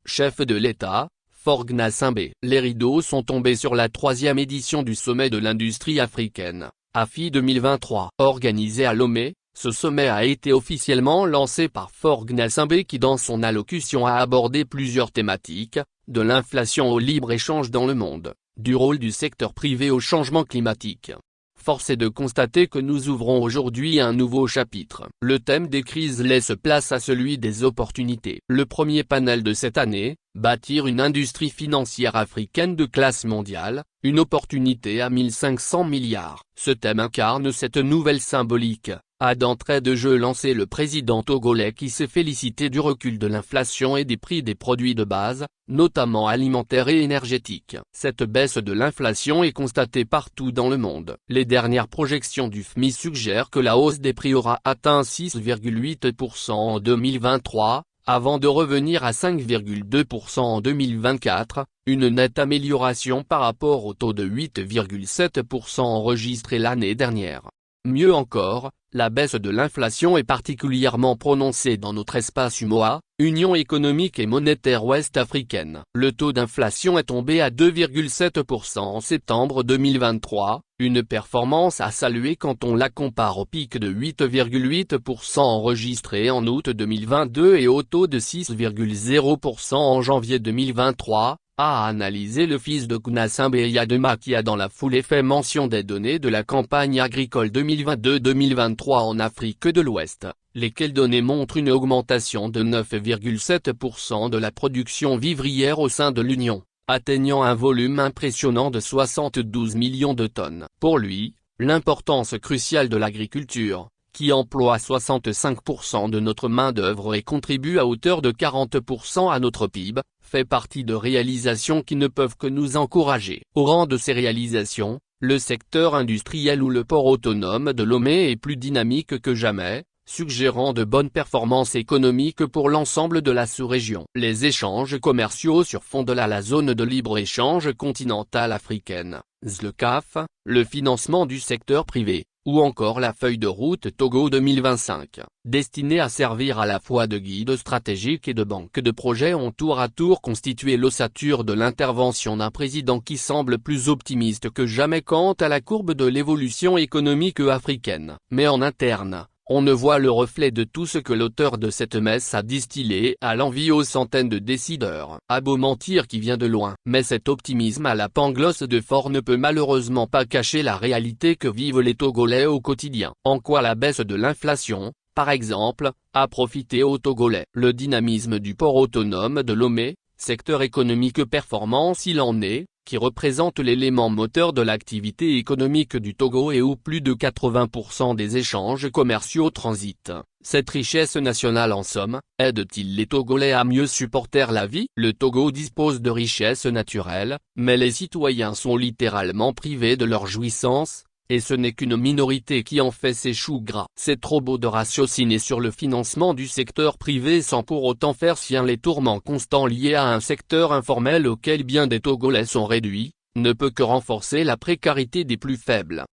chef de l'État, Faure Gnassingbé. Les rideaux sont tombés sur la 3e édition du sommet de l'industrie africaine, AFI 2023. Organisé à Lomé, ce sommet a été officiellement lancé par Faure Gnassingbé qui dans son allocution a abordé plusieurs thématiques, de l'inflation au libre-échange dans le monde, du rôle du secteur privé au changement climatique. Force est de constater que nous ouvrons aujourd'hui un nouveau chapitre. Le thème des crises laisse place à celui des opportunités. Le premier panel de cette année, bâtir une industrie financière africaine de classe mondiale, une opportunité à 1500 milliards. Ce thème incarne cette nouvelle symbolique, a d'entrée de jeu lancé le président togolais qui s'est félicité du recul de l'inflation et des prix des produits de base, notamment alimentaires et énergétiques. Cette baisse de l'inflation est constatée partout dans le monde. Les dernières projections du FMI suggèrent que la hausse des prix aura atteint 6,8% en 2023, avant de revenir à 5,2% en 2024, une nette amélioration par rapport au taux de 8,7% enregistré l'année dernière. Mieux encore, la baisse de l'inflation est particulièrement prononcée dans notre espace UMOA, Union économique et monétaire ouest-africaine. Le taux d'inflation est tombé à 2,7% en septembre 2023, une performance à saluer quand on la compare au pic de 8,8% enregistré en août 2022 et au taux de 6,0% en janvier 2023. A analysé le fils de Gnassingbé Yadema qui a dans la foulée fait mention des données de la campagne agricole 2022-2023 en Afrique de l'Ouest, lesquelles données montrent une augmentation de 9,7% de la production vivrière au sein de l'Union, atteignant un volume impressionnant de 72 millions de tonnes. Pour lui, l'importance cruciale de l'agriculture, qui emploie 65% de notre main-d'œuvre et contribue à hauteur de 40% à notre PIB, fait partie de réalisations qui ne peuvent que nous encourager. Au rang de ces réalisations, le secteur industriel ou le port autonome de Lomé est plus dynamique que jamais, suggérant de bonnes performances économiques pour l'ensemble de la sous-région. Les échanges commerciaux sur fond de la zone de libre-échange continentale africaine, ZLECAf, le financement du secteur privé, ou encore la feuille de route Togo 2025, destinée à servir à la fois de guide stratégique et de banque de projets ont tour à tour constitué l'ossature de l'intervention d'un président qui semble plus optimiste que jamais quant à la courbe de l'évolution économique africaine. Mais en interne, on ne voit le reflet de tout ce que l'auteur de cette messe a distillé à l'envi aux centaines de décideurs. A beau mentir qui vient de loin. Mais cet optimisme à la Pangloss de Faure ne peut malheureusement pas cacher la réalité que vivent les Togolais au quotidien. En quoi la baisse de l'inflation, par exemple, a profité aux Togolais. Le dynamisme du port autonome de Lomé, secteur économique performant s'il en est, qui représente l'élément moteur de l'activité économique du Togo et où plus de 80% des échanges commerciaux transitent. Cette richesse nationale en somme, aide-t-il les Togolais à mieux supporter la vie? Le Togo dispose de richesses naturelles, mais les citoyens sont littéralement privés de leurs jouissances, et ce n'est qu'une minorité qui en fait ses choux gras. C'est trop beau de ratiociner sur le financement du secteur privé sans pour autant faire sien les tourments constants liés à un secteur informel auquel bien des Togolais sont réduits, ne peut que renforcer la précarité des plus faibles.